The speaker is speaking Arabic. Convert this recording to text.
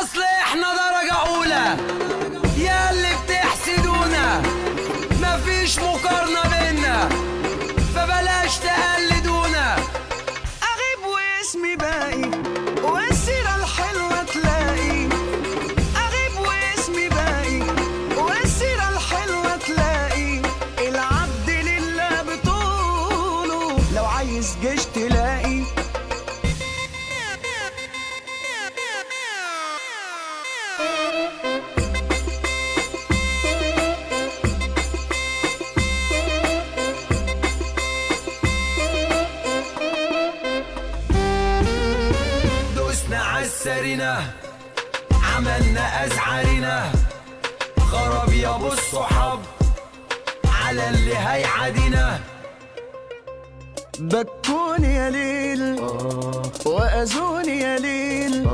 اصل احنا درجة اولى يا اللي بتحسدونا، مفيش مقارنة بينا فبلاش تقلدونا. اغيب واسمي باقي والسيرة الحلوة تلاقي، اغيب واسمي باقي والسيرة الحلوة تلاقي، العبد لله بطوله لو عايز جيش تلاقي. دوسنا عالسرينة عملنا أزعارنا، خراب يا ابو الصحاب على اللي هيعادينا. بكوني يا ليل وأذوني يا ليل،